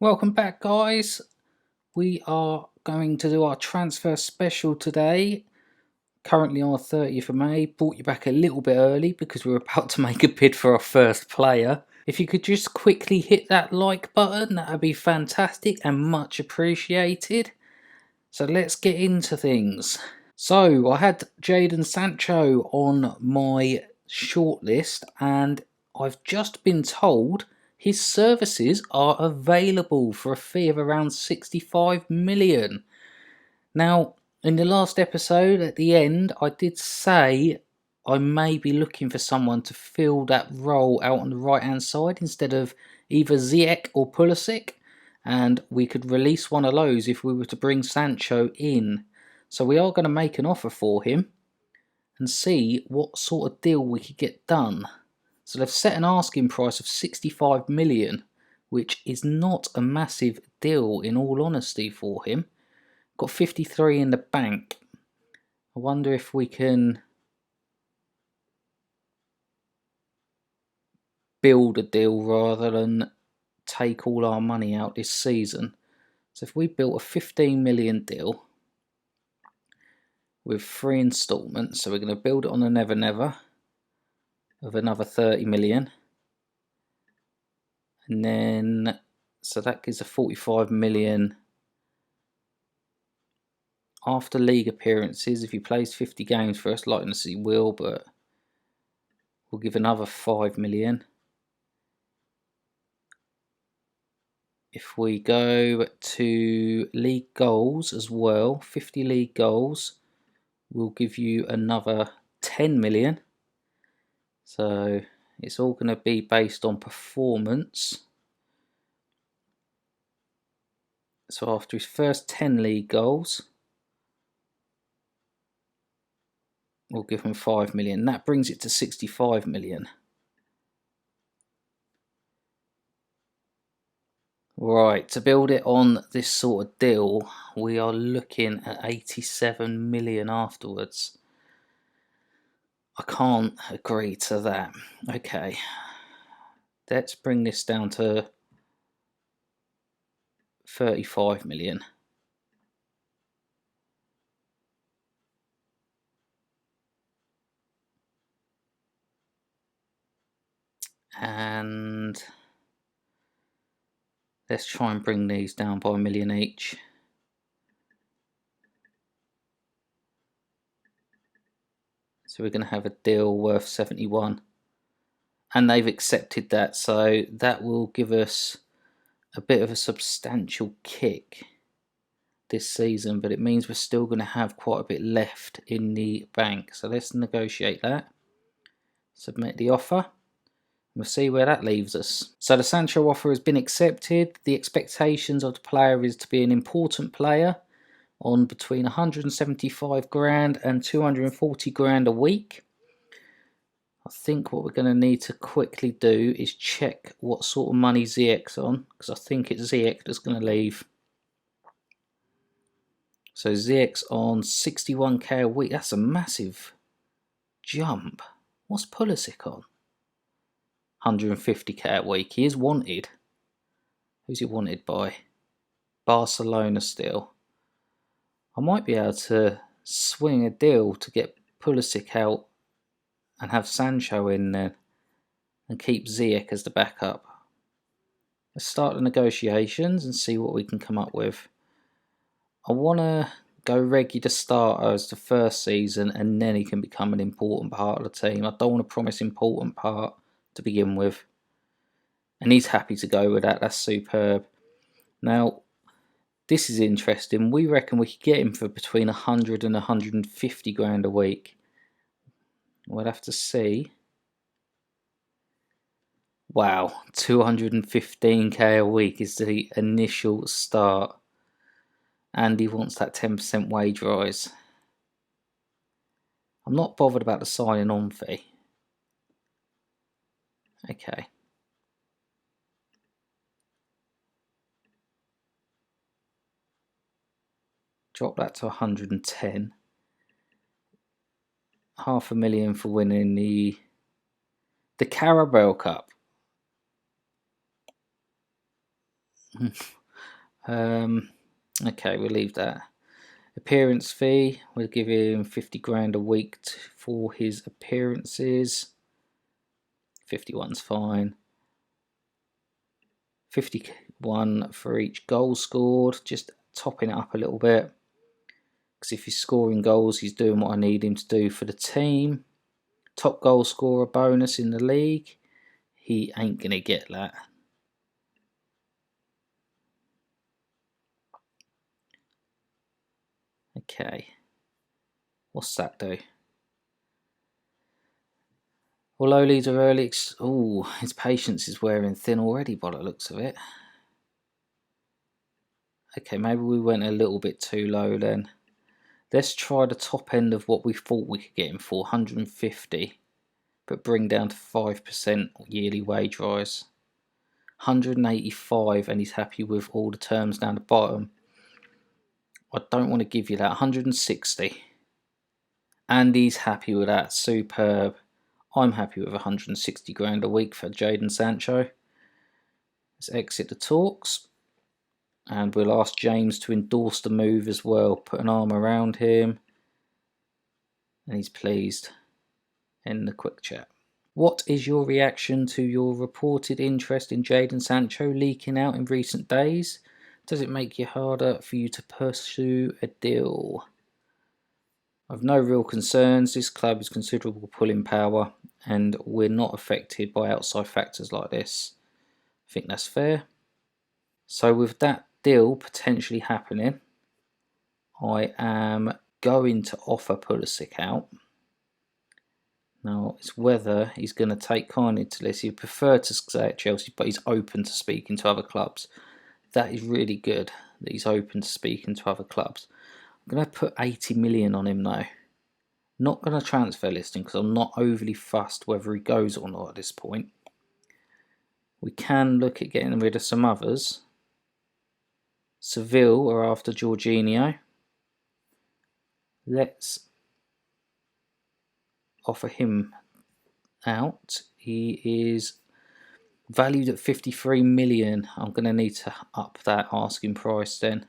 Welcome back, guys. We are going to do our transfer special today. Currently on the 30th of May. Brought you back a little bit early because we're about to make a bid for our first player. If you could just quickly hit that like button, that would be fantastic and much appreciated. So let's get into things. So I had Jadon Sancho on my shortlist, and I've just been told his services are available for a fee of around 65 million. Now, in the last episode at the end, I did say I may be looking for someone to fill that role out on the right hand side instead of either Ziyech or Pulisic, and we could release one of those if we were to bring Sancho in. So we are going to make an offer for him and see what sort of deal we could get done. So they've set an asking price of 65 million, which is not a massive deal in all honesty for him. Got 53 in the bank. I wonder if we can build a deal rather than take all our money out this season. So if we built a 15 million deal with 3 instalments, so we're going to build it on a Never Never of another 30 million, and then so that gives a 45 million after league appearances. If he plays 50 games for us, like he will, but we'll give another 5 million. If we go to league goals as well, 50 league goals, we'll give you another 10 million. So it's all going to be based on performance. So after his first 10 league goals, we'll give him 5 million. That brings it to 65 million. Right, to build it on this sort of deal, we are looking at 87 million afterwards. I can't agree to that. Okay, let's bring this down to 35 million. And let's try and bring these down by 1 million each. So we're going to have a deal worth 71. And they've accepted that, so that will give us a bit of a substantial kick this season, but it means we're still going to have quite a bit left in the bank. So let's negotiate that. Submit the offer. We'll see where that leaves us. So the Sancho offer has been accepted. The expectations of the player is to be an important player on between 175 grand and 240 grand a week. I think what we're going to need to quickly do is check what sort of money Ziyech's on, because I think it's Ziyech that's going to leave. So Ziyech's on 61k a week. That's a massive jump. What's Pulisic on? 150k a week. He is wanted. Who's he wanted by? Barcelona still. I might be able to swing a deal to get Pulisic out and have Sancho in there and keep Ziyech as the backup. Let's start the negotiations and see what we can come up with. I want to go regular starter as the first season, and then he can become an important part of the team. I don't want to promise important part to begin with. And he's happy to go with that. That's superb. Now, this is interesting. We reckon we could get him for between 100 and 150 grand a week. We'll have to see. Wow, 215k a week is the initial start. And he wants that 10% wage rise. I'm not bothered about the signing on fee. Okay. Drop that to 110. $500,000 for winning the Carabao Cup. Okay, we'll leave that. Appearance fee, we'll give him 50 grand a week for his appearances. 51's fine. 51 for each goal scored, just topping it up a little bit. Because if he's scoring goals, he's doing what I need him to do for the team. Top goal scorer bonus in the league. He ain't going to get that. Okay. What's that do? Although leads are early... Oh, his patience is wearing thin already by the looks of it. Okay, maybe we went a little bit too low then. Let's try the top end of what we thought we could get him for, 150. But bring down to 5% yearly wage rise. 185 and he's happy with all the terms down the bottom. I don't want to give you that. 160. And he's happy with that. Superb. I'm happy with 160 grand a week for Jadon Sancho. Let's exit the talks. And we'll ask James to endorse the move as well. Put an arm around him. And he's pleased. End the quick chat. What is your reaction to your reported interest in Jadon Sancho leaking out in recent days? Does it make it harder for you to pursue a deal? I've no real concerns. This club has considerable pulling power and we're not affected by outside factors like this. I think that's fair. So with that deal potentially happening, I am going to offer Pulisic out. Now, it's whether he's going to take kindly to this. He'd prefer to stay at Chelsea, but he's open to speaking to other clubs. That is really good that he's open to speaking to other clubs. I'm going to put 80 million on him though. Not going to transfer list him because I'm not overly fussed whether he goes or not at this point. We can look at getting rid of some others. Seville are after Jorginho. Let's offer him out. He is valued at 53 million. I'm going to need to up that asking price then.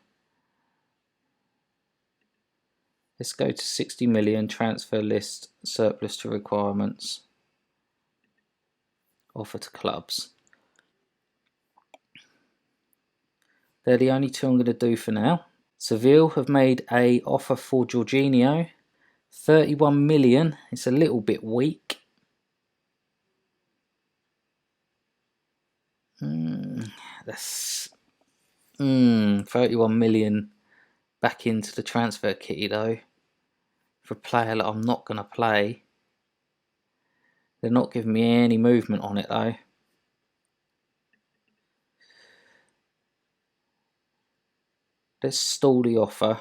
Let's go to 60 million, transfer list, surplus to requirements. Offer to clubs. They're the only two I'm going to do for now. Seville have made a offer for Jorginho. 31 million. It's a little bit weak. That's 31 million back into the transfer kitty though. For a player that I'm not going to play. They're not giving me any movement on it though. Let's stall the offer.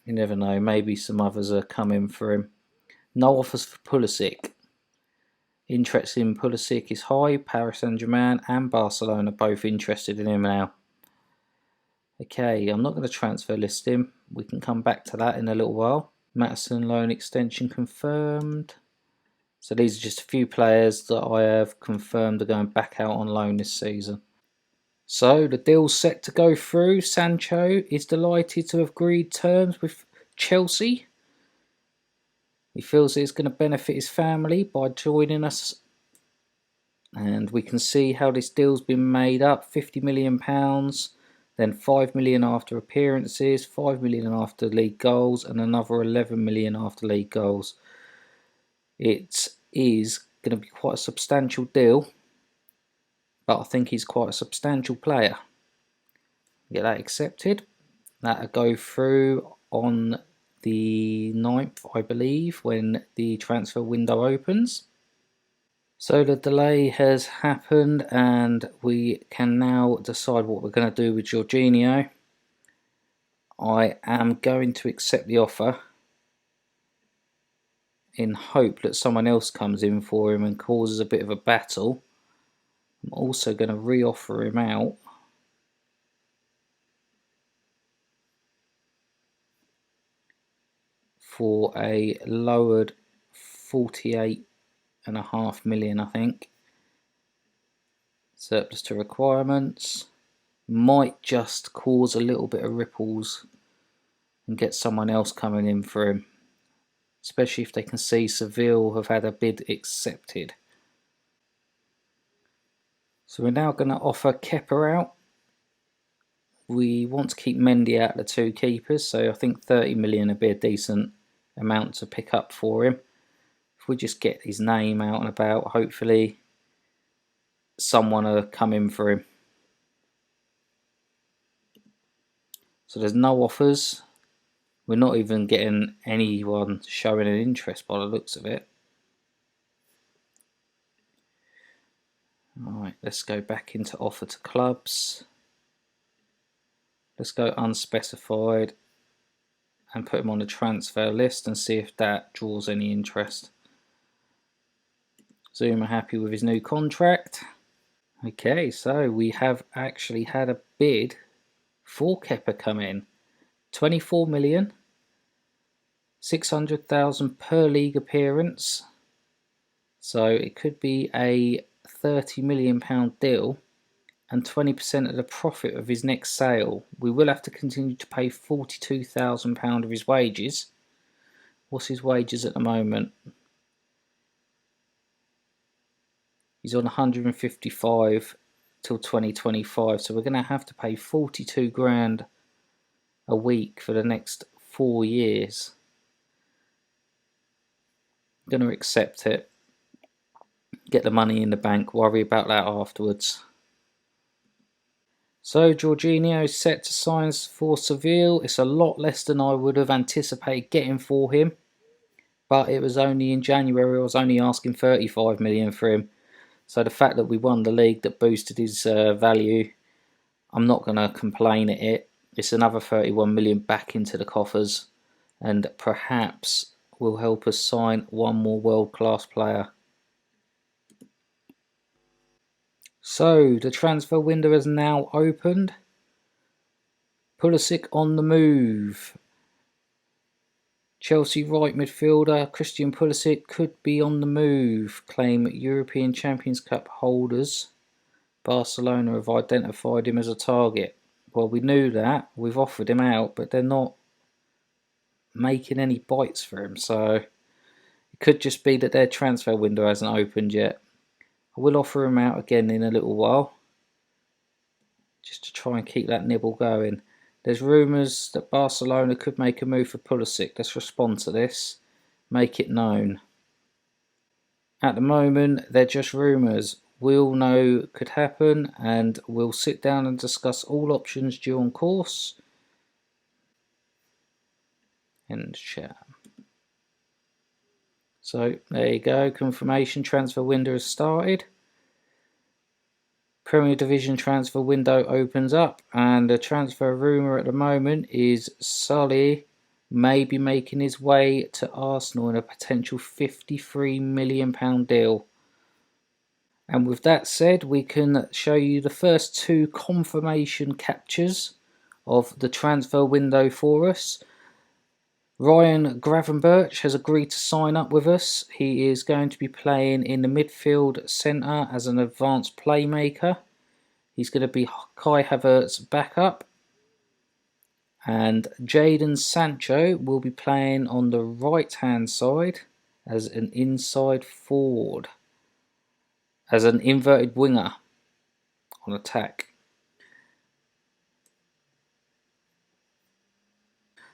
You never know, maybe some others are coming for him. No offers for Pulisic. Interest in Pulisic is high. Paris Saint-Germain and Barcelona both interested in him now. Okay, I'm not going to transfer list him. We can come back to that in a little while. Maddison loan extension confirmed. So these are just a few players that I have confirmed are going back out on loan this season. So the deal's set to go through. Sancho is delighted to have agreed terms with Chelsea. He feels it's going to benefit his family by joining us. And we can see how this deal's been made up. £50 million, then 5 million after appearances, 5 million after league goals, and another 11 million after league goals. It is going to be quite a substantial deal. But I think he's quite a substantial player. Get that accepted. That'll go through on the 9th, I believe, when the transfer window opens. So the delay has happened and we can now decide what we're going to do with Jorginho. I am going to accept the offer in hope that someone else comes in for him and causes a bit of a battle. I'm also going to re-offer him out for a lowered 48.5 million, I think. surplus to requirements. Might just cause a little bit of ripples and get someone else coming in for him, especially if they can see Seville have had a bid accepted. So we're now going to offer Kepa out. We want to keep Mendy out of the two keepers, so I think 30 million would be a decent amount to pick up for him. If we just get his name out and about, hopefully someone will come in for him. So there's no offers. We're not even getting anyone showing an interest by the looks of it. Alright, let's go back into offer to clubs. Let's go unspecified and put him on the transfer list and see if that draws any interest. Zuma happy with his new contract. Okay, so we have actually had a bid for Kepa come in. 24 million, 600,000 per league appearance. So it could be a £30 million deal and 20% of the profit of his next sale. We will have to continue to pay £42,000 of his wages. What's his wages at the moment? He's on 155 till 2025, so we're going to have to pay 42 grand a week for the next 4 years. I'm going to accept it, get the money in the bank, worry about that afterwards. So Jorginho is set to sign for Seville. It's a lot less than I would have anticipated getting for him, but it was only in January I was only asking 35 million for him. So the fact that we won the league that boosted his value, I'm not going to complain at it. It's another 31 million back into the coffers, and perhaps will help us sign one more world-class player. So the transfer window has now opened. Pulisic on the move. Chelsea right midfielder Christian Pulisic could be on the move. Claim European Champions Cup holders. Barcelona have identified him as a target. Well, we knew that. We've offered him out, but they're not making any bites for him. So it could just be that their transfer window hasn't opened yet. I will offer him out again in a little while, just to try and keep that nibble going. There's rumours that Barcelona could make a move for Pulisic. Let's respond to this. Make it known. At the moment, they're just rumours. We'll know could happen, and we'll sit down and discuss all options during course. End chat. So there you go. Confirmation transfer window has started. Premier Division transfer window opens up, and the transfer rumour at the moment is Sully may be making his way to Arsenal in a potential £53 million deal. And with that said, we can show you the first two confirmation captures of the transfer window for us. Ryan Gravenberch has agreed to sign up with us. He is going to be playing in the midfield centre as an advanced playmaker. He's going to be Kai Havertz's backup. And Jadon Sancho will be playing on the right-hand side as an inside forward, as an inverted winger on attack.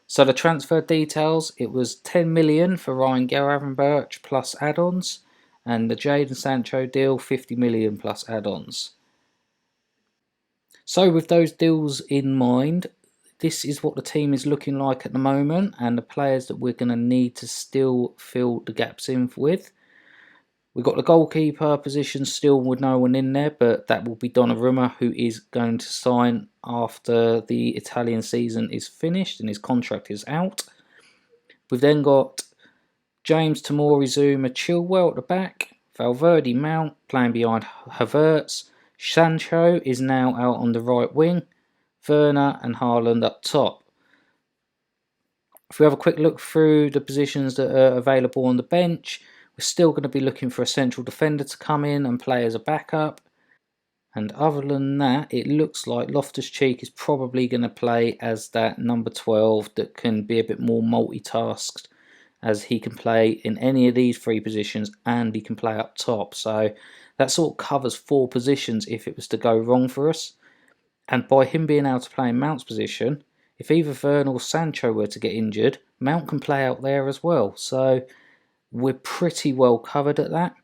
So the transfer details, it was 10 million for Ryan Gravenberch plus add-ons, and the Jadon Sancho deal 50 million plus add-ons. So with those deals in mind, this is what the team is looking like at the moment, and the players that we're going to need to still fill the gaps in with. We've got the goalkeeper position still with no one in there, but that will be Donnarumma, who is going to sign after the Italian season is finished and his contract is out. We've then got James Tamori, Zuma, Chilwell at the back, Valverde, Mount playing behind Havertz. Sancho is now out on the right wing, Werner and Haaland up top. If we have a quick look through the positions that are available on the bench, we're still going to be looking for a central defender to come in and play as a backup. And other than that, it looks like Loftus-Cheek is probably going to play as that number 12 that can be a bit more multitasked, as he can play in any of these three positions and he can play up top. So that sort of covers 4 positions if it was to go wrong for us. And by him being able to play in Mount's position, if either Vern or Sancho were to get injured, Mount can play out there as well. So we're pretty well covered at that.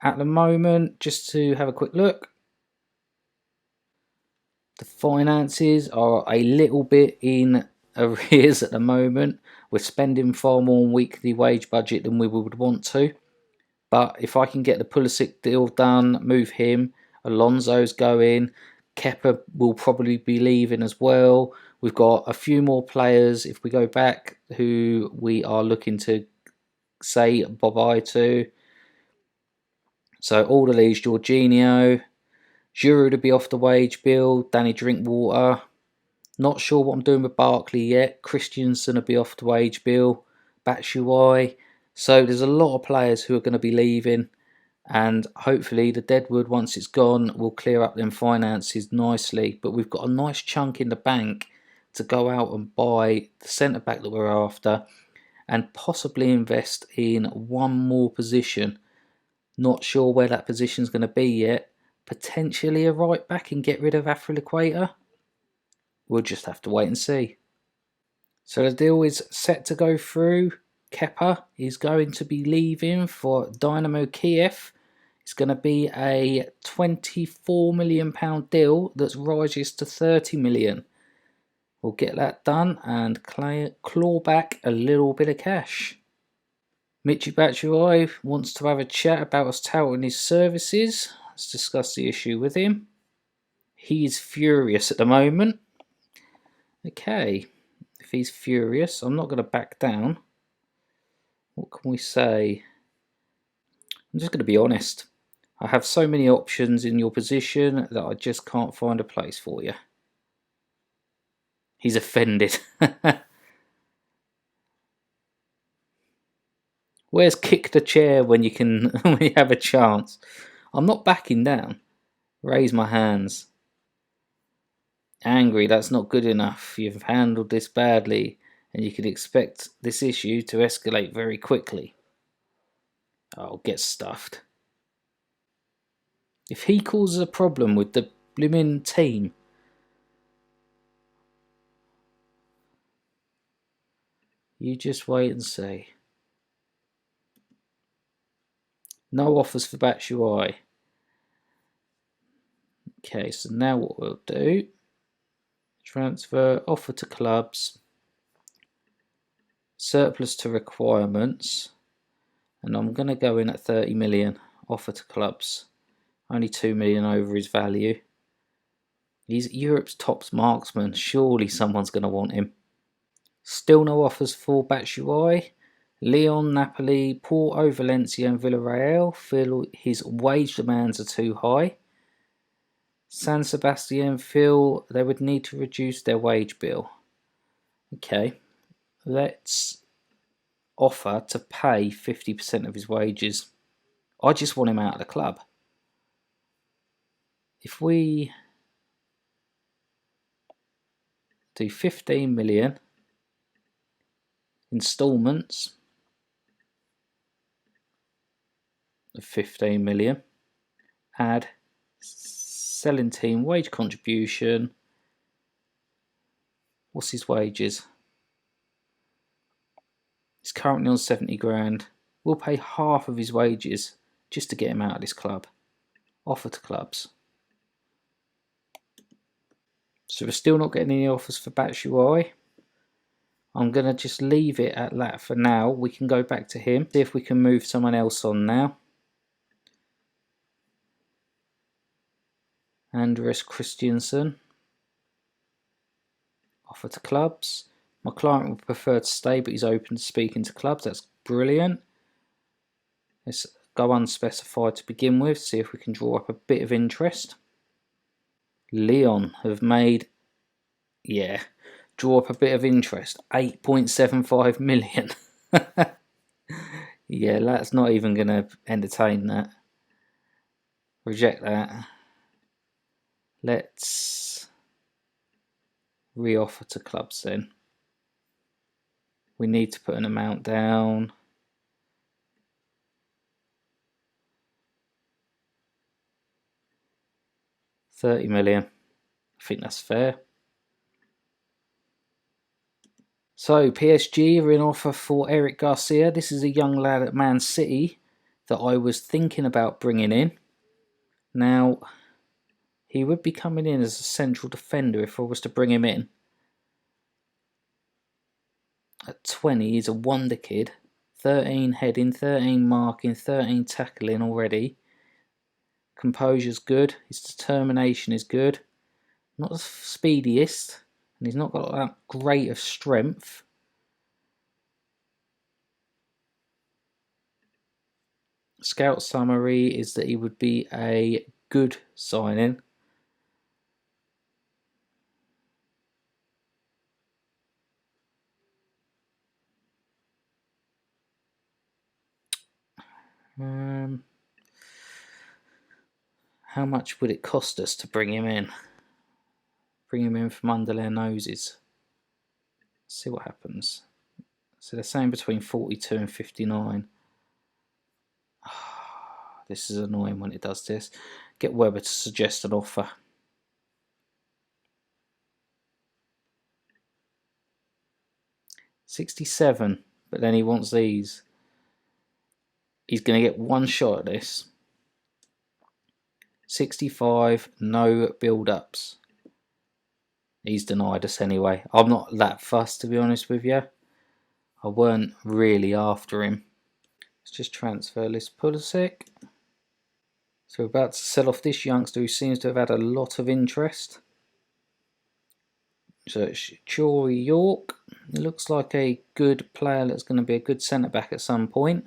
At the moment, just to have a quick look, the finances are a little bit in arrears at the moment. We're spending far more on weekly wage budget than we would want to. But if I can get the Pulisic deal done, move him, Alonso's going, Kepa will probably be leaving as well. We've got a few more players, if we go back, who we are looking to say bye-bye to. So all of these, Jorginho, Giroud to be off the wage bill, Danny Drinkwater. Not sure what I'm doing with Barkley yet. Christensen will be off the wage bill. Batshuayi. So there's a lot of players who are going to be leaving. And hopefully the Deadwood, once it's gone, will clear up them finances nicely. But we've got a nice chunk in the bank to go out and buy the centre-back that we're after. And possibly invest in one more position. Not sure where that position's going to be yet. Potentially a right back and get rid of Afro-Equator. We'll just have to wait and see. So the deal is set to go through. Kepa is going to be leaving for Dynamo Kiev. It's going to be a £24 million deal that rises to £30 million. We'll get that done and claw back a little bit of cash. Michy Batshuayi wants to have a chat about us touting his services. Let's discuss the issue with him. He's furious at the moment. Okay, if he's furious, I'm not going to back down. What can we say? I'm just going to be honest. I have so many options in your position that I just can't find a place for you. He's offended. Where's kick the chair when you can when you have a chance? I'm not backing down. Raise my hands. Angry, that's not good enough. You've handled this badly, and you can expect this issue to escalate very quickly. I'll get stuffed. If he causes a problem with the blooming team, you just wait and see. No offers for Batshuayi. Okay, so now what we'll do, transfer, offer to clubs, surplus to requirements, and I'm going to go in at 30 million, offer to clubs, only 2 million over his value. He's Europe's top marksman, surely someone's going to want him. Still no offers for Batshuayi. Lyon, Napoli, Porto, Valencia and Villarreal feel his wage demands are too high. San Sebastian feel they would need to reduce their wage bill. Okay, let's offer to pay 50% of his wages. I just want him out of the club. If we do 15 million instalments of 15 million, add selling team wage contribution. What's his wages? He's currently on 70 grand. We'll pay half of his wages just to get him out of this club. Offer to clubs. So we're still not getting any offers for Batshuayi. I'm going to just leave it at that for now. We can go back to him. See if we can move someone else on now. Andres Christensen. Offer to clubs. My client would prefer to stay, but he's open to speaking to clubs. That's brilliant. Let's go unspecified to begin with. See if we can draw up a bit of interest. Lyon have made, draw up a bit of interest. 8.75 million. Yeah, that's not even going to entertain that. Reject that. Let's re-offer to clubs then. We need to put an amount down. $30 million. I think that's fair. So PSG are in offer for Eric Garcia. This is a young lad at Man City that I was thinking about bringing in. Now, he would be coming in as a central defender if I was to bring him in. At 20, he's a wonder kid. 13 heading, 13 marking, 13 tackling already. Composure's good. His determination is good. Not the speediest, and he's not got that great of strength. Scout summary is that he would be a good signing. How much would it cost us to bring him in? Bring him in from under their noses. See what happens. So they're saying between 42 and 59. This is annoying when it does this. Get Weber to suggest an offer. $67, but then he wants these. He's going to get one shot at this. 65, no build-ups. He's denied us anyway. I'm not that fussed, to be honest with you. I weren't really after him. Let's just transfer this Pulisic. So we're about to sell off this youngster who seems to have had a lot of interest. So it's Jory York. He looks like a good player that's going to be a good centre-back at some point.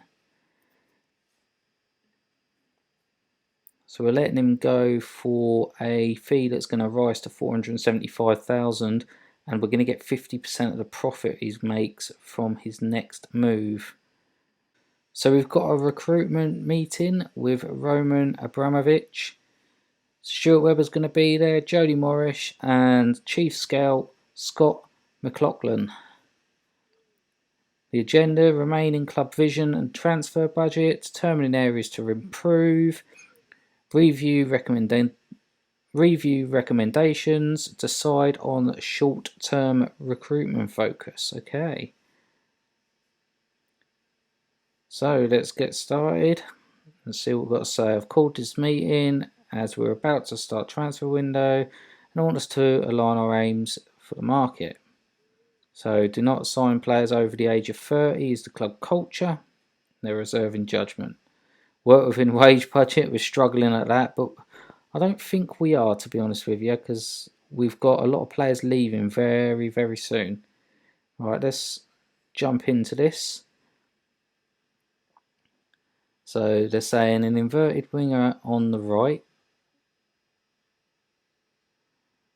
So we're letting him go for a fee that's going to rise to $475,000, and we're going to get 50% of the profit he makes from his next move. So we've got a recruitment meeting with Roman Abramovich. Stuart Webber's going to be there, Jody Morris, and Chief Scout Scott McLaughlin. The agenda: remaining club vision and transfer budget, determining areas to improve, review recommendations, decide on short-term recruitment focus. Okay. So let's get started and see what we've got to say. I've called this meeting as we're about to start transfer window, and I want us to align our aims for the market. So do not sign players over the age of 30 is the club culture. They're reserving judgment. Work within wage budget, we're struggling at that, but I don't think we are, to be honest with you, because we've got a lot of players leaving very, very soon. Alright, let's jump into this. So they're saying an inverted winger on the right,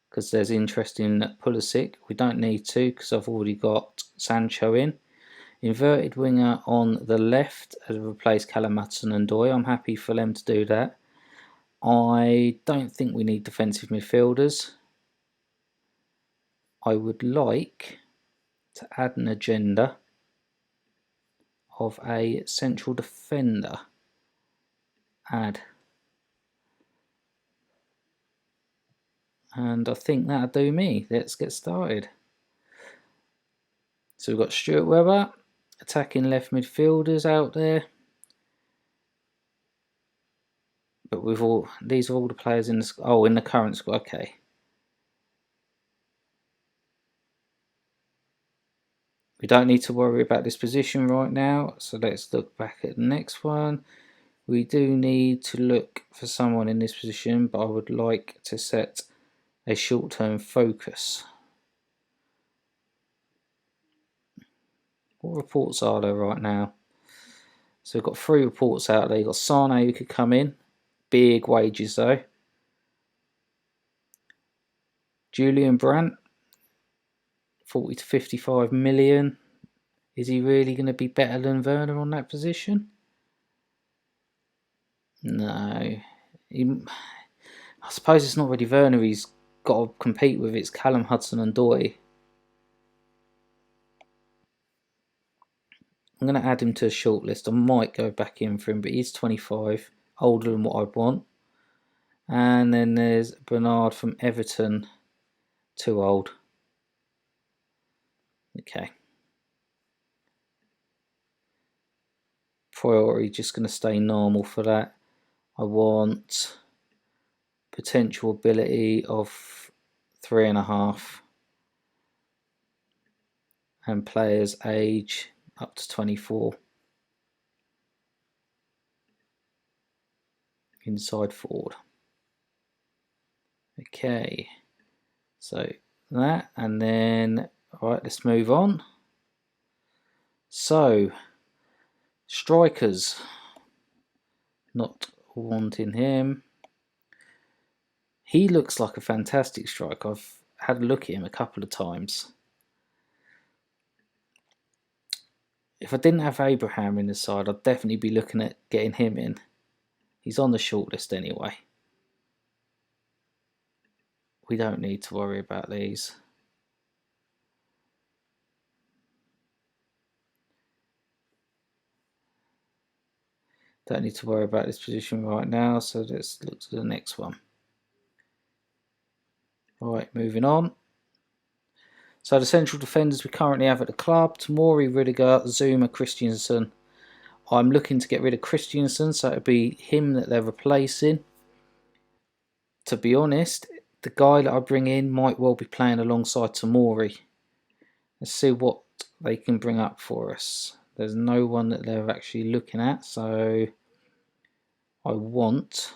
because there's interest in Pulisic. We don't need to, because I've already got Sancho in. Inverted winger on the left to replace Callum Hudson and Doy. I'm happy for them to do that. I don't think we need defensive midfielders. I would like to add an agenda of a central defender. Add. And I think that'll do me. Let's get started. So we've got Stuart Webber, attacking left midfielders out there. But with all these are all the players in the in the current squad. Okay. We don't need to worry about this position right now. So let's look back at the next one. We do need to look for someone in this position, but I would like to set a short-term focus. What reports are there right now? So we've got 3 reports out there. You've got Sane who could come in. Big wages though. Julian Brandt, 40 to 55 million. Is he really going to be better than Werner on that position? No. I suppose it's not really Werner he's got to compete with, it's Callum Hudson-Odoi. I'm going to add him to a shortlist. I might go back in for him, but he's 25, older than what I want. And then there's Bernard from Everton, too old. Okay. Priority, just going to stay normal for that. I want potential ability of 3.5 and players age up to 24. Inside forward. Okay, so that, and then alright, let's move on. So strikers, not wanting him. He looks like a fantastic striker. I've had a look at him a couple of times. If I didn't have Abraham in the side, I'd definitely be looking at getting him in. He's on the shortlist anyway. We don't need to worry about these. Don't need to worry about this position right now, so let's look to the next one. Alright, moving on. So the central defenders we currently have at the club: Tomori, Rudiger, Zuma, Christensen. I'm looking to get rid of Christensen, so it'll be him that they're replacing. To be honest, the guy that I bring in might well be playing alongside Tomori. Let's see what they can bring up for us. There's no one that they're actually looking at, so I want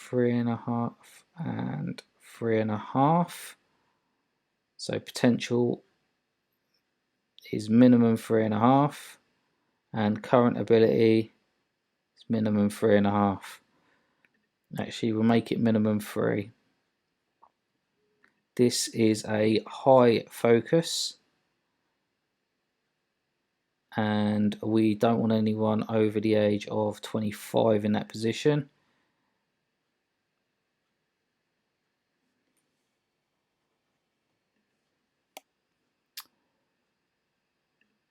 3.5 and 3.5. So potential is minimum 3.5, and current ability is minimum 3.5. Actually, we'll make it minimum 3. This is a high focus, and we don't want anyone over the age of 25 in that position.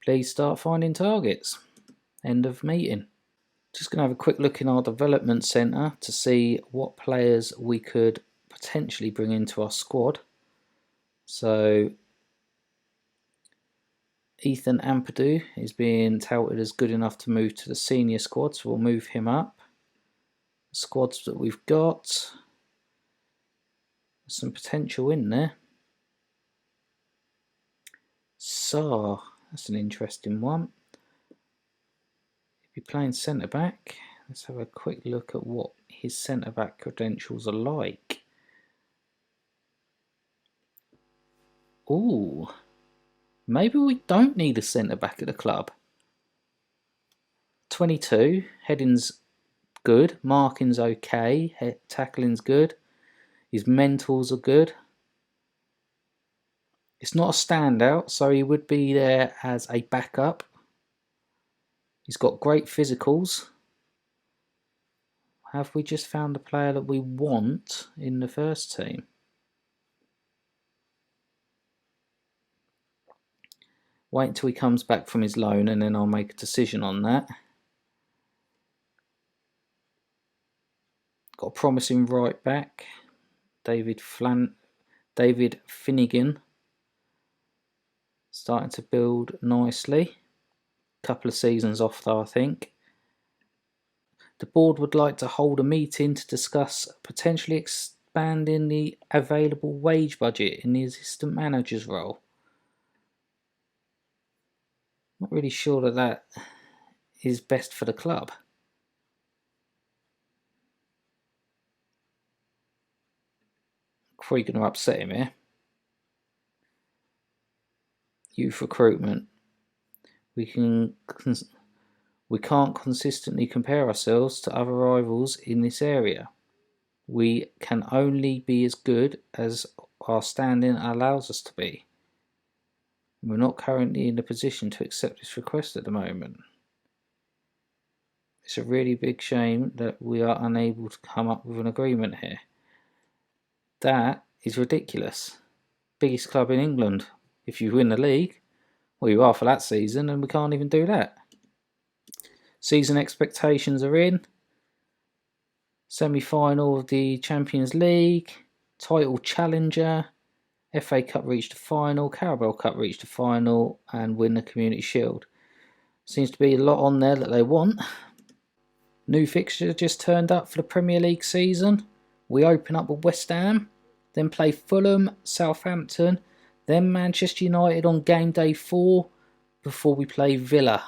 Please start finding targets. End of meeting. Just going to have a quick look in our development centre to see what players we could potentially bring into our squad. So Ethan Ampadu is being touted as good enough to move to the senior squad, so we'll move him up. The squads that we've got, some potential in there. So that's an interesting one. If you're playing centre back, let's have a quick look at what his centre back credentials are like. Ooh, maybe we don't need a centre back at the club. 22, heading's good, marking's okay, tackling's good, his mentals are good. It's not a standout, so he would be there as a backup. He's got great physicals. Have we just found the player that we want in the first team? Wait until he comes back from his loan and then I'll make a decision on that. Got a promising right back, David Finnegan. Starting to build nicely. Couple of seasons off though, I think. The board would like to hold a meeting to discuss potentially expanding the available wage budget in the assistant manager's role. Not really sure that that is best for the club. Probably going to upset him here. Youth recruitment. We can't consistently compare ourselves to other rivals in this area. We can only be as good as our standing allows us to be. We're not currently in a position to accept this request at the moment. It's a really big shame that we are unable to come up with an agreement here. That is ridiculous. Biggest club in England. If you win the league, well, you are for that season, and we can't even do that. Season expectations are in. Semi-final of the Champions League, title challenger, FA Cup reached the final, Carabao Cup reached the final, and win the Community Shield. Seems to be a lot on there that they want. New fixture just turned up for the Premier League season. We open up with West Ham, then play Fulham, Southampton, then Manchester United on game day 4 before we play Villa.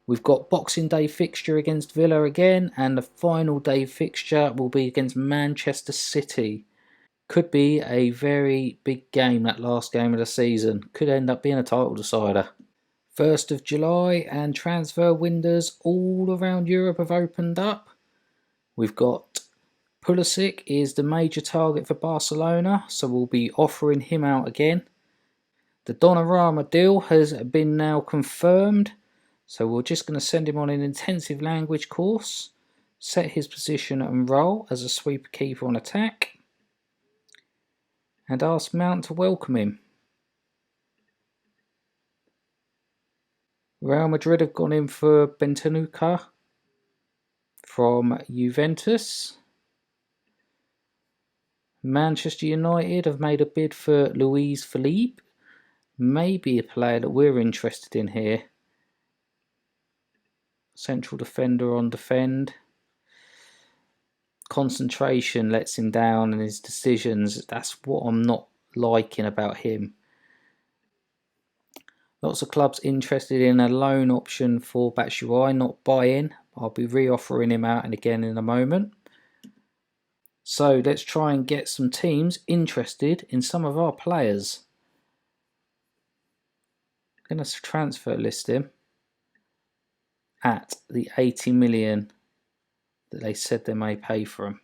We've got Boxing Day fixture against Villa again, and the final day fixture will be against Manchester City. Could be a very big game, that last game of the season. Could end up being a title decider. 1st of July, and transfer windows all around Europe have opened up. We've got Pulisic is the major target for Barcelona, so we'll be offering him out again. The Donnarumma deal has been now confirmed. So we're just going to send him on an intensive language course, set his position and role as a sweeper keeper on attack, and ask Mount to welcome him. Real Madrid have gone in for Bentancur from Juventus. Manchester United have made a bid for Luis Felipe, maybe a player that we're interested in here. Central defender on defend. Concentration lets him down in his decisions. That's what I'm not liking about him. Lots of clubs interested in a loan option for Batshuayi, not buy-in. I'll be re-offering him out and again in a moment. So let's try and get some teams interested in some of our players. I'm going to transfer list him at the 80 million that they said they may pay for him.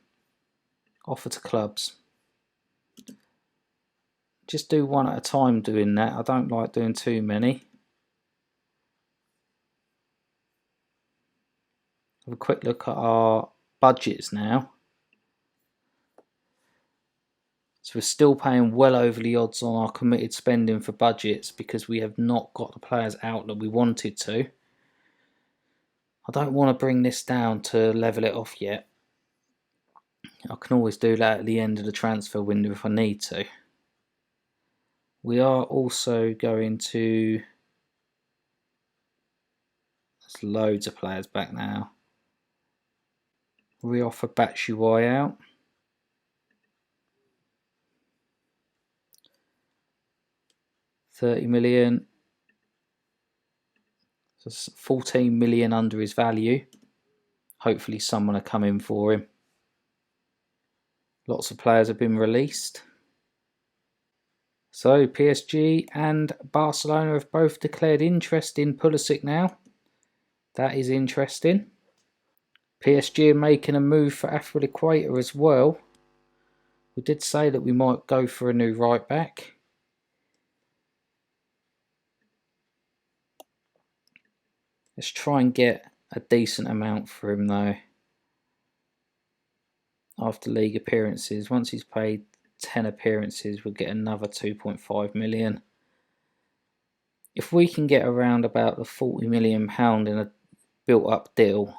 Offer to clubs. Just do one at a time doing that. I don't like doing too many. Have a quick look at our budgets now. So we're still paying well over the odds on our committed spending for budgets because we have not got the players out that we wanted to. I don't want to bring this down to level it off yet. I can always do that at the end of the transfer window if I need to. We are also going to... There's loads of players back now. We offer Batshuayi out. $30 million. So 14 million under his value. Hopefully someone will come in for him. Lots of players have been released. So PSG and Barcelona have both declared interest in Pulisic now. That is interesting. PSG are making a move for Azpilicueta as well. We did say that we might go for a new right back. Let's try and get a decent amount for him though. After league appearances, once he's played 10 appearances, we'll get another 2.5 million. If we can get around about the £40 million in a built-up deal,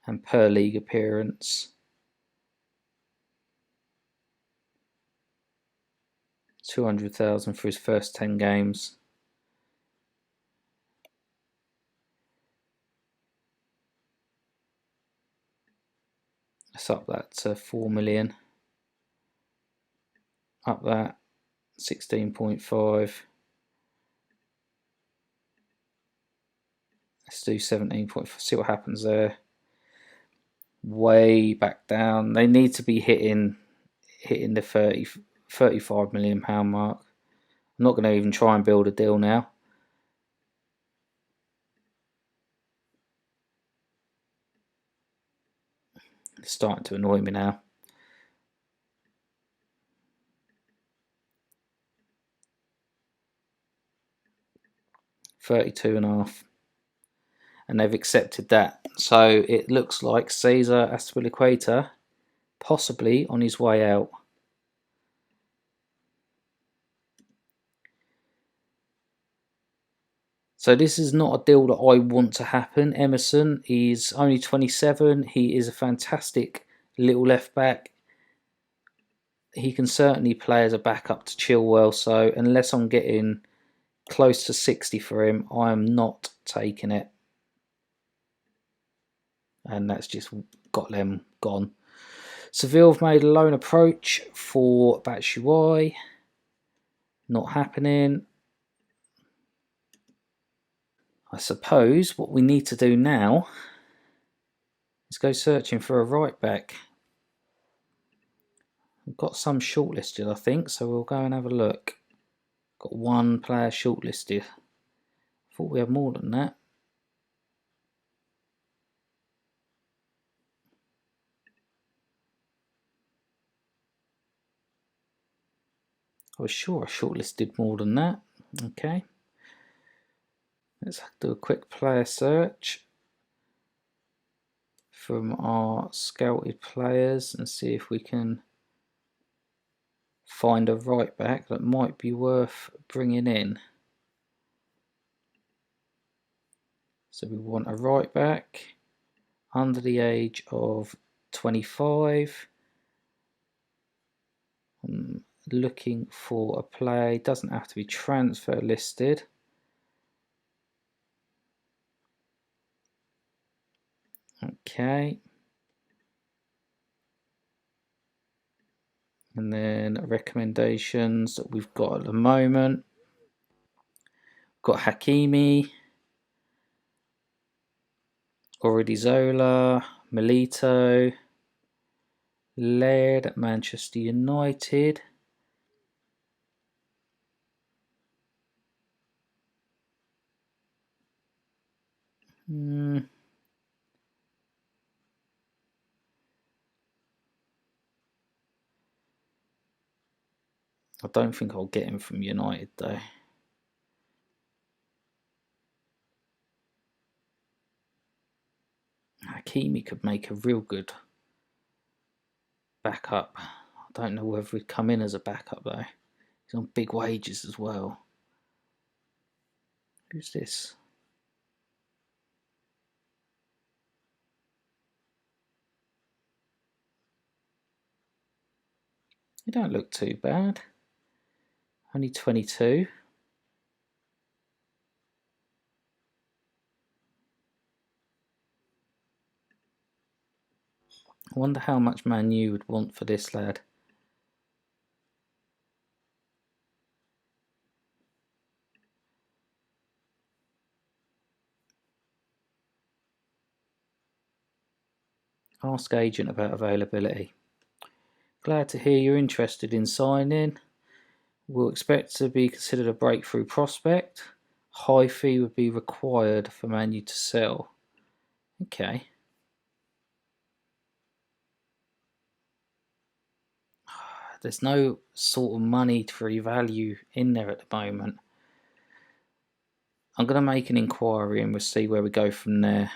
and per league appearance, 200,000 for his first 10 games. Let's up that to 4 million. Up that 16.5. Let's do 17.5. See what happens there. Way back down. They need to be hitting the 35 million pound mark. I'm not going to even try and build a deal now. It's starting to annoy me now. 32.5. And they've accepted that. So it looks like Cesar Azpilicueta possibly on his way out. So this is not a deal that I want to happen. Emerson is only 27. He is a fantastic little left back. He can certainly play as a backup to Chilwell. So unless I'm getting close to 60 for him, I am not taking it. And that's just got them gone. Seville have made a loan approach for Batshuayi. Not happening. I suppose what we need to do now is go searching for a right back. We've got some shortlisted, I think, so we'll go and have a look. Got one player shortlisted. Thought we had more than that. I was sure I shortlisted more than that. Okay. Let's do a quick player search from our scouted players and see if we can find a right back that might be worth bringing in. So we want a right back under the age of 25. I'm looking for a player. It doesn't have to be transfer listed. Okay. And then recommendations that we've got at the moment. Got Hakimi, Orizola, Milito, Laird at Manchester United. I don't think I'll get him from United though. Hakimi could make a real good backup. I don't know whether he'd come in as a backup though. He's on big wages as well. Who's this? He don't look too bad. Only 22. I wonder how much Man U would want for this lad. Ask agent about availability. Glad to hear you're interested in signing. We'll expect to be considered a breakthrough prospect. High fee would be required for Man U to sell. Okay. There's no sort of monetary value in there at the moment. I'm going to make an inquiry and we'll see where we go from there.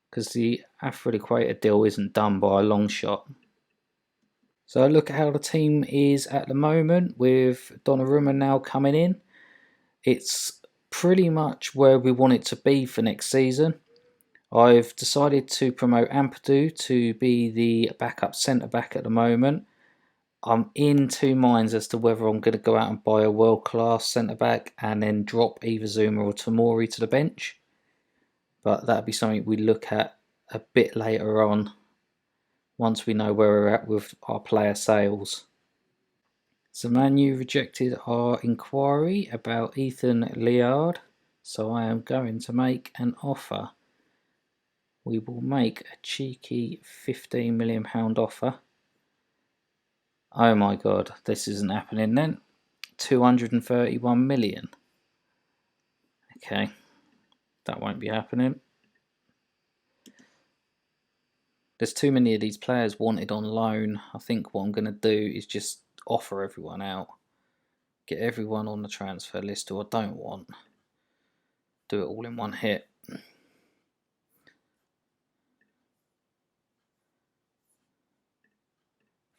Because the Azpilicueta deal isn't done by a long shot. So look at how the team is at the moment with Donnarumma now coming in. It's pretty much where we want it to be for next season. I've decided to promote Ampadu to be the backup centre-back at the moment. I'm in two minds as to whether I'm going to go out and buy a world-class centre-back and then drop either Zuma or Tomori to the bench. But that'll be something we look at a bit later on once we know where we're at with our player sales. So Man U rejected our inquiry about Ethan Liard, so I am going to make an offer. We will make a cheeky £15 million offer. Oh my god, this isn't happening then. 231 million. Okay, that won't be happening. There's too many of these players wanted on loan. I think what I'm going to do is just offer everyone out. get everyone on the transfer list who I don't want. Do it all in one hit. If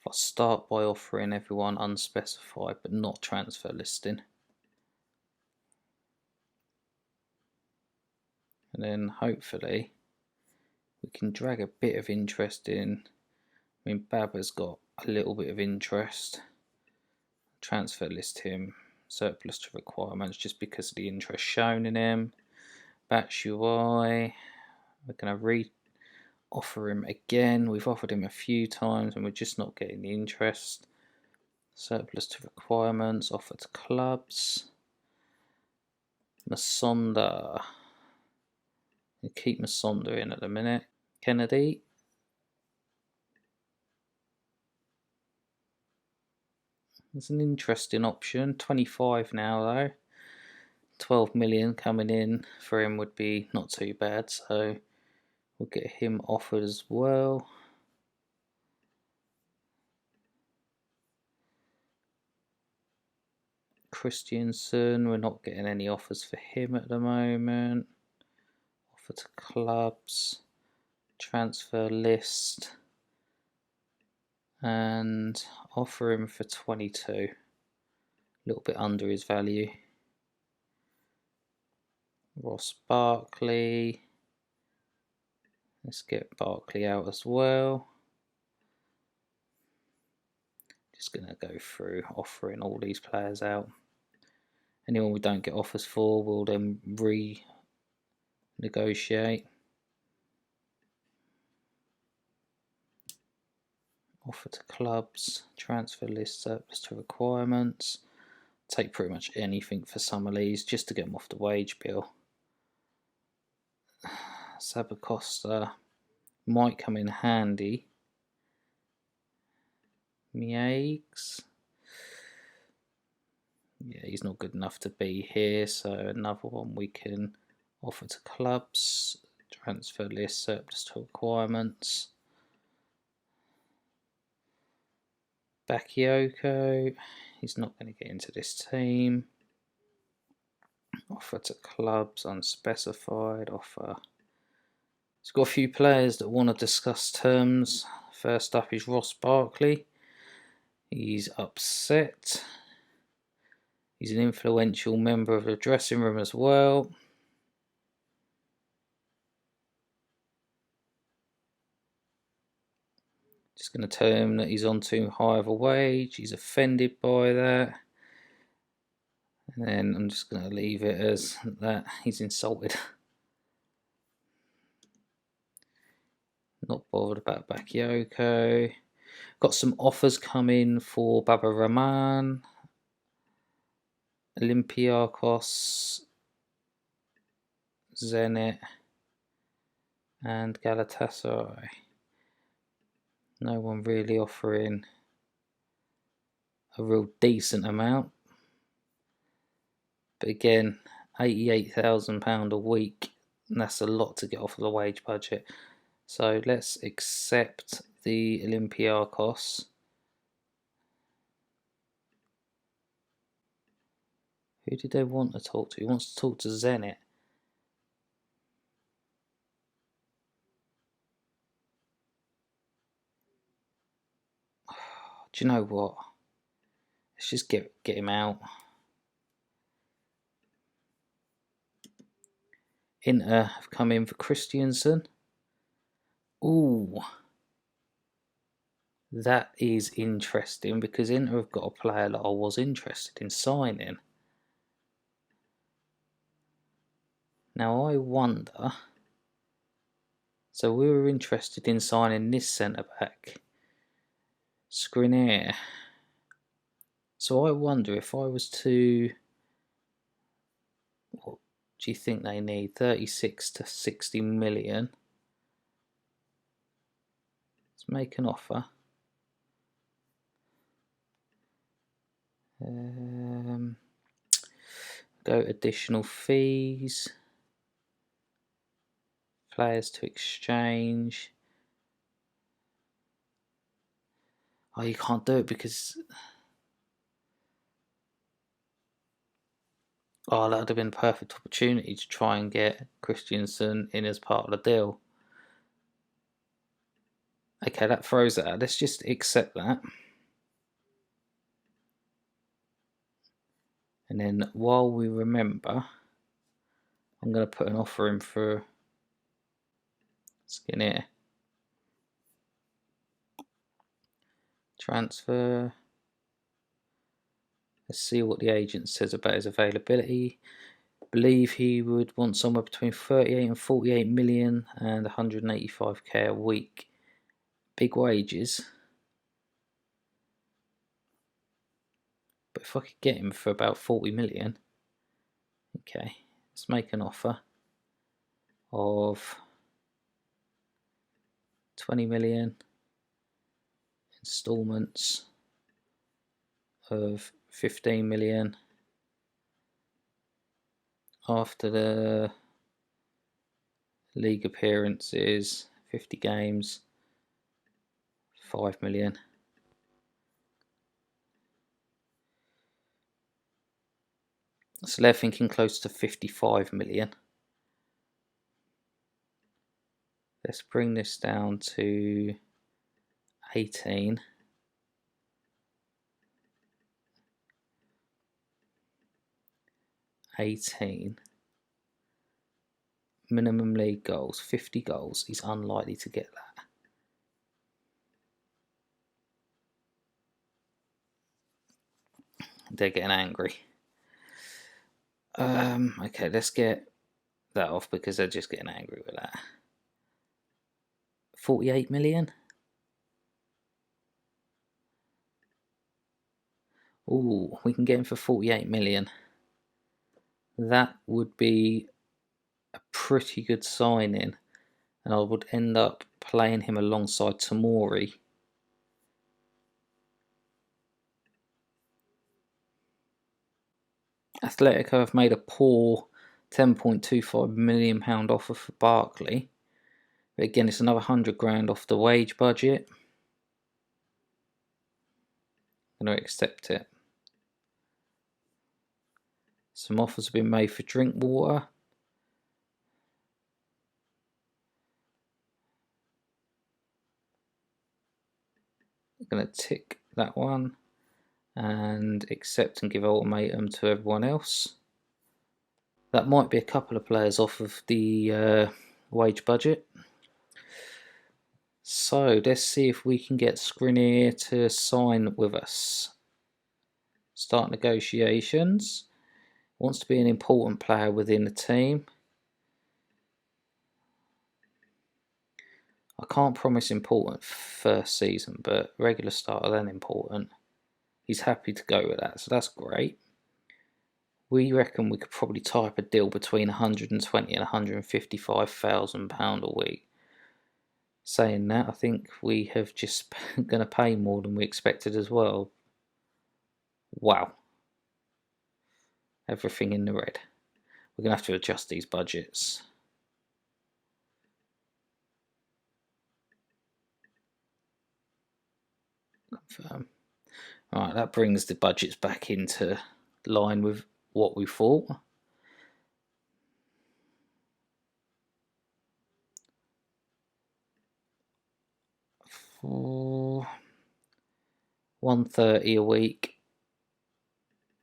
I start by offering everyone unspecified but not transfer listing, and then hopefully we can drag a bit of interest in. I mean, Baba's got a little bit of interest. Transfer list him, surplus to requirements, just because of the interest shown in him. Batch UI, we're going to offer him again. We've offered him a few times and we're just not getting the interest. Surplus to requirements, offer to clubs. Masonda, we'll keep Masonda in at the minute. Kennedy, it's an interesting option. 25 now though. 12 million coming in for him would be not too bad, so we'll get him offered as well. Christiansen, we're not getting any offers for him at the moment. Offer to clubs, transfer list, and offer him for 22. A little bit under his value. Ross Barkley. Let's get Barkley out as well. Just going to go through offering all these players out. Anyone we don't get offers for, we'll then renegotiate. Offer to clubs, transfer list, surplus to requirements. Take pretty much anything for some of these just to get them off the wage bill. Sabacosta might come in handy. Miegs. Yeah, he's not good enough to be here, so another one we can offer to clubs. Transfer list, surplus to requirements. Bakayoko, he's not going to get into this team. Offer to clubs, unspecified offer. He's got a few players that want to discuss terms. First up is Ross Barkley. He's upset. He's an influential member of the dressing room as well. Just going to tell him that he's on too high of a wage. He's offended by that. And then I'm just going to leave it as that. He's insulted. Not bothered about Bakayoko. Got some offers coming for Baba Rahman, Olympiakos, Zenit, and Galatasaray. No one really offering a real decent amount. But again, £88,000 a week, and that's a lot to get off of the wage budget. So let's accept the Olympiakos. Who did they want to talk to? He wants to talk to Zenit. Do you know what? Let's just get him out. Inter have come in for Christiansen. Ooh. That is interesting because Inter have got a player that I was interested in signing. Now I wonder, so we were interested in signing this centre-back, Skriniar. So I wonder if I was to, what do you think they need, 36 to 60 million? Let's make an offer. Go additional fees. Players to exchange. Oh, you can't do it because Oh, that would have been a perfect opportunity to try and get Christensen in as part of the deal. Okay, that throws it out. Let's just accept that. And then while we remember, I'm going to put an offer in for Skinner. Transfer. Let's see what the agent says about his availability. I believe he would want somewhere between 38 and 48 million and 185k a week. Big wages. But if I could get him for about 40 million, okay, let's make an offer of 20 million, instalments of 15 million after the league appearances, 50 games, 5 million. So they're thinking close to 55 million. Let's bring this down to 18. Minimum league goals, 50 goals. He's unlikely to get that. They're getting angry. Okay, let's get that off because they're just getting angry with that. 48 million? Ooh, we can get him for 48 million. That would be a pretty good signing, and I would end up playing him alongside Tamori. Atletico have made a poor £10.25 million offer for Barkley. But again, it's another 100 grand off the wage budget. I'm going to accept it. Some offers have been made for Drinkwater. I'm going to tick that one and accept and give ultimatum to everyone else. That might be a couple of players off of the wage budget. So let's see if we can get Skriniar to sign with us. Start negotiations. Wants to be an important player within the team. I can't promise important first season, but regular starter then important. He's happy to go with that, so that's great. We reckon we could probably tie up a deal between 120 and 155,000 pound a week. Saying that, I think we have just going to pay more than we expected as well. Wow. Everything in the red. We're going to have to adjust these budgets. Confirm. Alright, that brings the budgets back into line with what we thought. For 130 a week,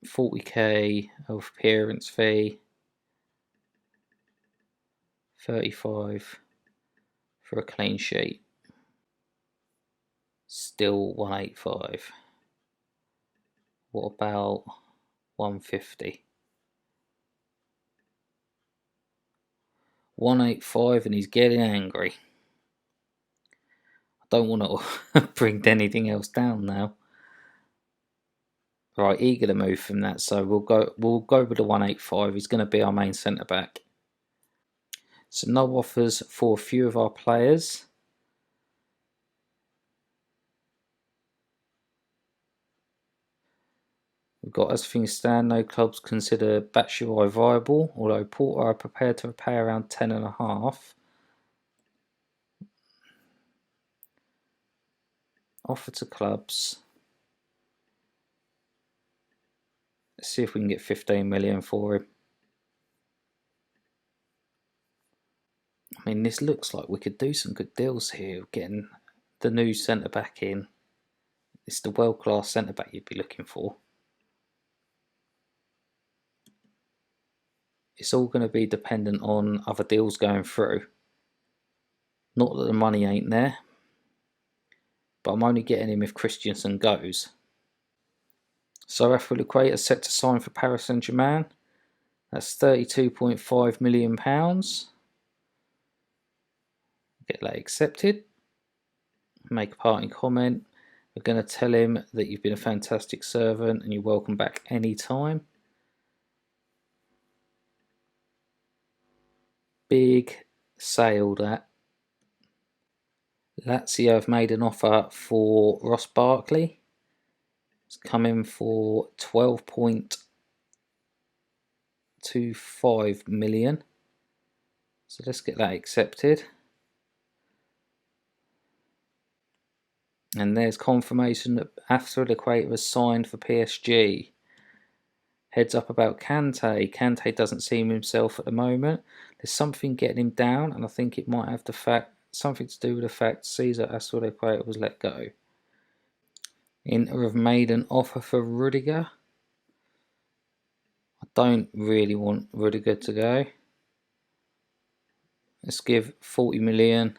40k of appearance fee, 35 for a clean sheet. Still 185. What about 150? 185 and he's getting angry. I don't want to bring anything else down now. Right, eager to move from that, so we'll go with the 185. He's going to be our main centre back. So no offers for a few of our players. We've got, as things stand, no clubs consider Batshuayi viable, although Porto are prepared to pay around 10.5. Offer to clubs. Let's see if we can get 15 million for him. I mean, this looks like we could do some good deals here, getting the new centre back in. It's the world-class centre back you'd be looking for. It's all going to be dependent on other deals going through. Not that the money ain't there, but I'm only getting him if Christensen goes. So YladFM is set to sign for Paris Saint-Germain. That's £32.5 million. Get that accepted. Make a parting comment. We're going to tell him that you've been a fantastic servant and you're welcome back anytime. Big sale that. Lazio have made an offer for Ross Barkley. It's coming for £12.25 million. So let's get that accepted. And there's confirmation that YladFM was signed for PSG. Heads up about Kante. Kante doesn't seem himself at the moment. There's something getting him down, and I think it might have something to do with the fact Cesar YladFM was let go. Inter have made an offer for Rudiger. I don't really want Rudiger to go. Let's give 40 million.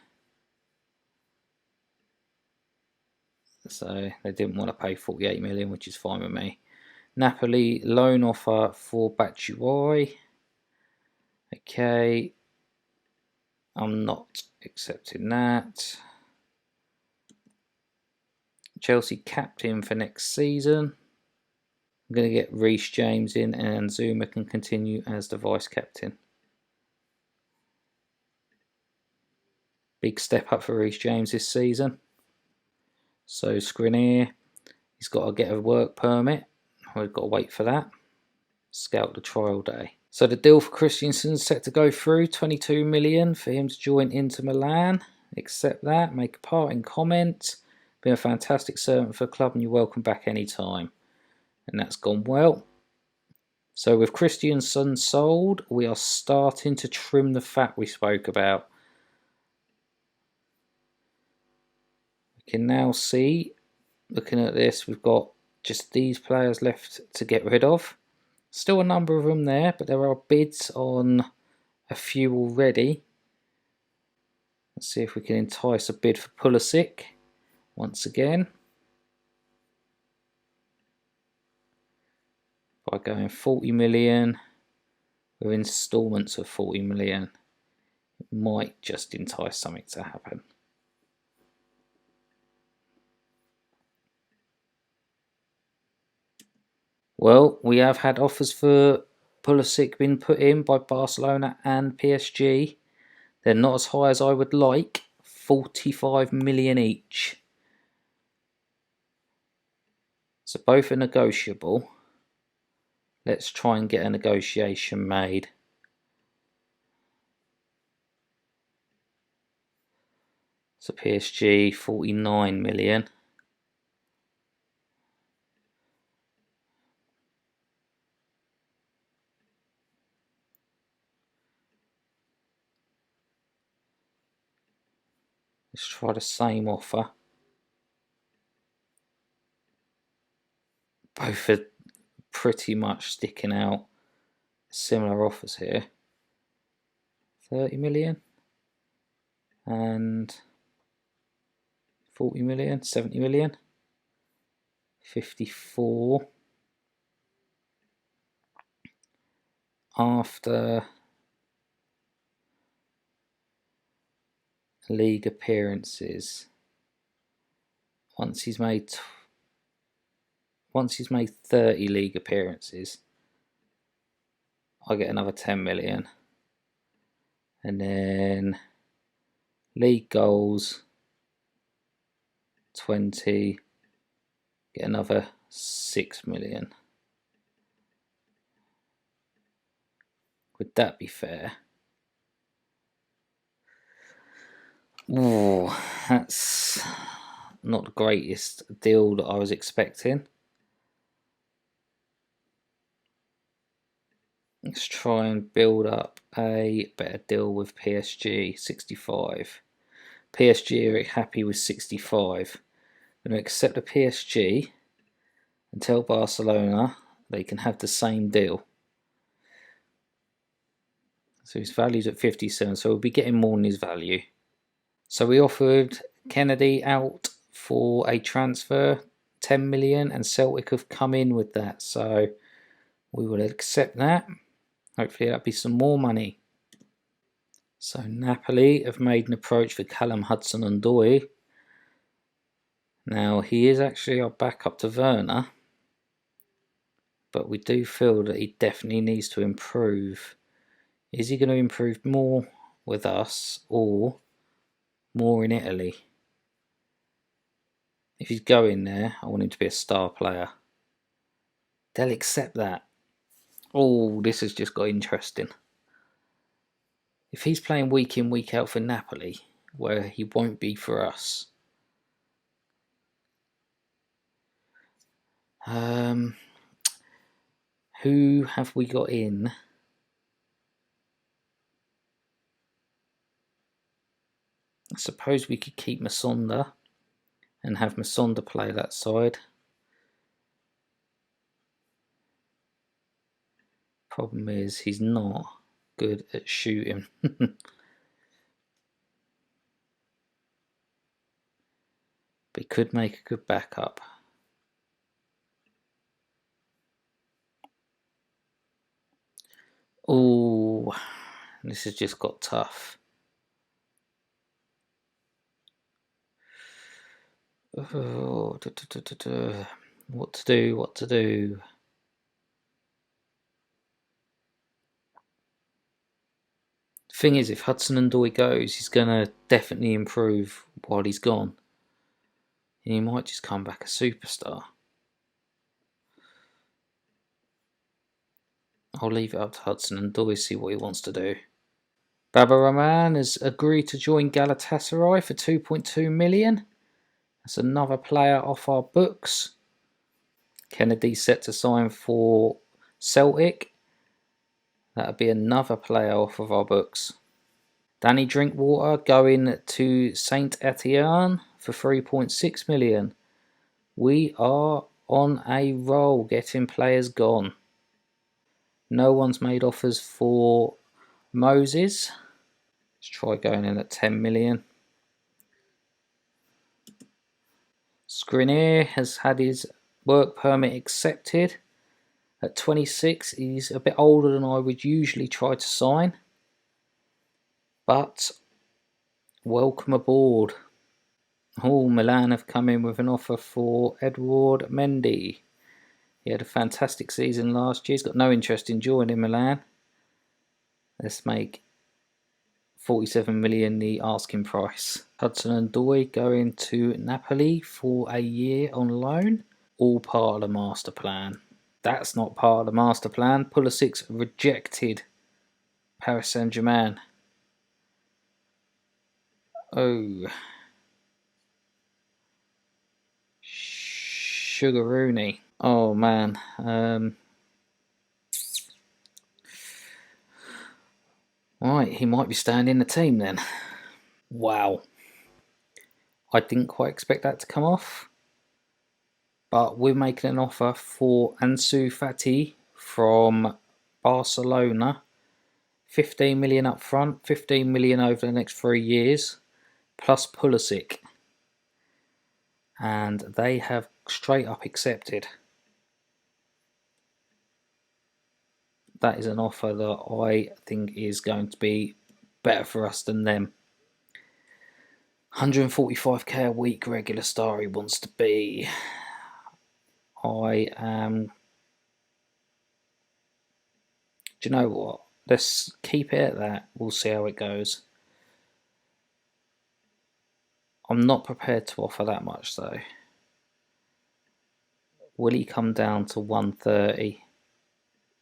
So they didn't want to pay 48 million, which is fine with me. Napoli loan offer for Batshuayi. Okay. I'm not accepting that. Chelsea captain for next season. I'm going to get Reece James in, and Zuma can continue as the vice captain. Big step up for Reece James this season. So Skriniar, he's got to get a work permit. We've got to wait for that. Scout the trial day. So the deal for Christensen's set to go through. 22 million for him to join Inter Milan. Accept that. Make a parting comment. Been a fantastic servant for the club and you're welcome back anytime. And that's gone well. So with Christensen sold, we are starting to trim the fat we spoke about. We can now see, looking at this, we've got just these players left to get rid of. Still a number of them there, but there are bids on a few already. Let's see if we can entice a bid for Pulisic once again. By going 40 million with instalments of 40 million. It might just entice something to happen. Well, we have had offers for Pulisic been put in by Barcelona and PSG. They're not as high as I would like. 45 million each. So both are negotiable. Let's try and get a negotiation made. So PSG 49 million. Let's try the same offer. Both are pretty much sticking out similar offers here. 30 million and 40 million, 70 million, 54 after league appearances. Once he's made 30 league appearances, I get another 10 million. And then league goals 20, get another 6 million. Would that be fair? Oh, that's not the greatest deal that I was expecting. Let's try and build up a better deal with PSG. 65. PSG are happy with 65. I'm going to accept the PSG and tell Barcelona they can have the same deal. So his value's at 57, so we'll be getting more than his value. So we offered Kennedy out for a transfer, 10 million, and Celtic have come in with that. So we will accept that. Hopefully that'll be some more money. So Napoli have made an approach for Callum Hudson-Odoi. Now he is actually our backup to Werner, but we do feel that he definitely needs to improve. Is he going to improve more with us or more in Italy? If he's going there, I want him to be a star player. They'll accept that. Oh, this has just got interesting. If he's playing week in, week out for Napoli, where he won't be for us. Who have we got in? I suppose we could keep Masonda and have Masonda play that side. Problem is, he's not good at shooting. But he could make a good backup. Oh, this has just got tough. Oh, what to do? Thing is, if Hudson-Odoi goes, he's going to definitely improve while he's gone. And he might just come back a superstar. I'll leave it up to Hudson-Odoi, see what he wants to do. Baba Rahman has agreed to join Galatasaray for 2.2 million. That's another player off our books. Kennedy set to sign for Celtic. That'll be another player off of our books. Danny Drinkwater going to Saint Etienne for 3.6 million. We are on a roll, getting players gone. No one's made offers for Moses. Let's try going in at 10 million. Skriniar has had his work permit accepted. At 26, he's a bit older than I would usually try to sign. But welcome aboard. Oh, Milan have come in with an offer for Edouard Mendy. He had a fantastic season last year. He's got no interest in joining Milan. Let's make 47 million the asking price. Hudson-Odoi going to Napoli for a year on loan. All part of the master plan. That's not part of the master plan. Pulisic rejected Paris Saint-Germain. Oh. Sugar-Rooney. Oh man. Right, he might be staying in the team then. Wow. I didn't quite expect that to come off. But we're making an offer for Ansu Fati from Barcelona. 15 million up front, 15 million over the next 3 years, plus Pulisic. And they have straight up accepted. That is an offer that I think is going to be better for us than them. 145k a week regular star he wants to be. I am... Do you know what? Let's keep it at that. We'll see how it goes. I'm not prepared to offer that much though. Will he come down to 130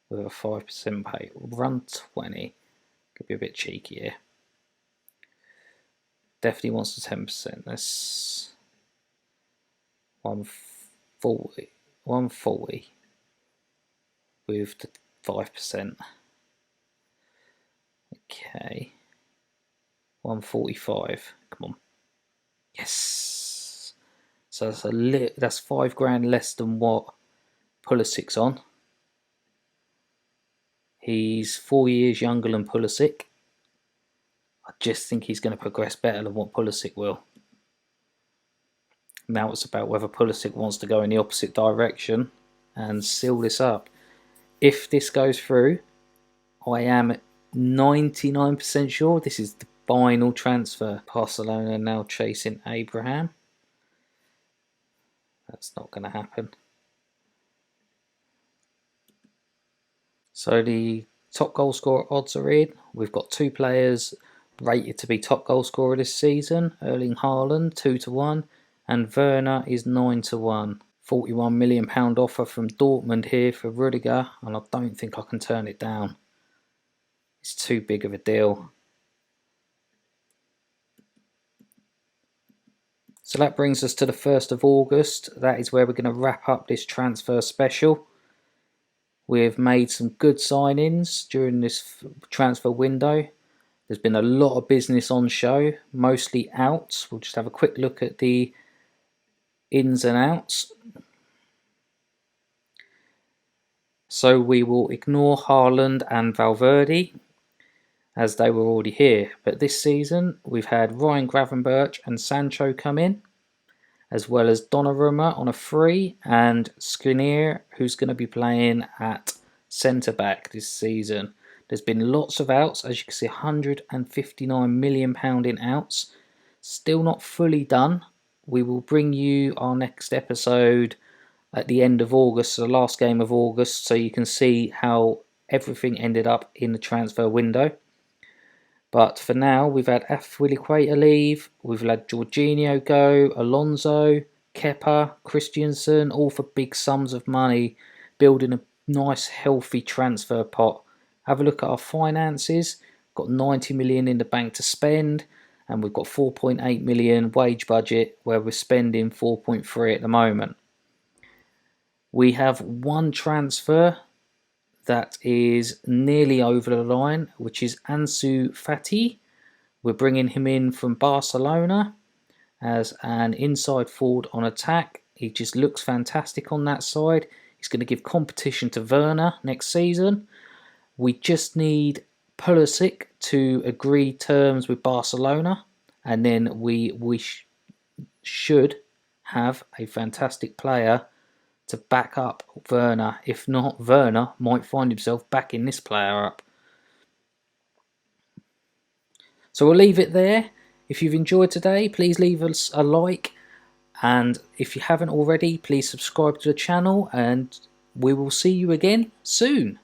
with a 5% pay? We'll run 20. Could be a bit cheeky here. Definitely wants the 10%. That's 140. 140 with the 5%. Okay. 145. Come on. Yes. So that's £5 less than what Pulisic's on. He's 4 years younger than Pulisic. I just think he's going to progress better than what Pulisic will. Now it's about whether Pulisic wants to go in the opposite direction and seal this up. If this goes through, I am 99% sure this is the final transfer. Barcelona now chasing Abraham. That's not going to happen. So the top goal scorer odds are in. We've got two players rated to be top goal scorer this season. Erling Haaland 2-1 and Werner is 9-1. £41 million offer from Dortmund here for Rudiger, and I don't think I can turn it down. It's too big of a deal. So that brings us to the 1st of August. That is where we're going to wrap up this transfer special. We've made some good signings during this transfer window. There's been a lot of business on show, mostly outs. We'll just have a quick look at the ins and outs. So we will ignore Haaland and Valverde, as they were already here. But this season we've had Ryan Gravenberch and Sancho come in, as well as Donnarumma on a free and Skriniar, who's going to be playing at centre-back this season. There's been lots of outs, as you can see, £159 million in outs. Still not fully done. We will bring you our next episode at the end of August, the last game of August, so you can see how everything ended up in the transfer window. But for now, we've had Azpilicueta leave, we've had Jorginho go, Alonso, Kepa, Christensen, all for big sums of money, building a nice healthy transfer pot. Have a look at our finances. Got 90 million in the bank to spend, and we've got 4.8 million wage budget where we're spending 4.3 at the moment. We have one transfer that is nearly over the line, which is Ansu Fati. We're bringing him in from Barcelona as an inside forward on attack. He just looks fantastic on that side. He's going to give competition to Werner next season. We just need Pulisic to agree terms with Barcelona, and then we should have a fantastic player to back up Werner. If not, Werner might find himself backing this player up. So we'll leave it there. If you've enjoyed today, please leave us a like, and if you haven't already, please subscribe to the channel, and we will see you again soon.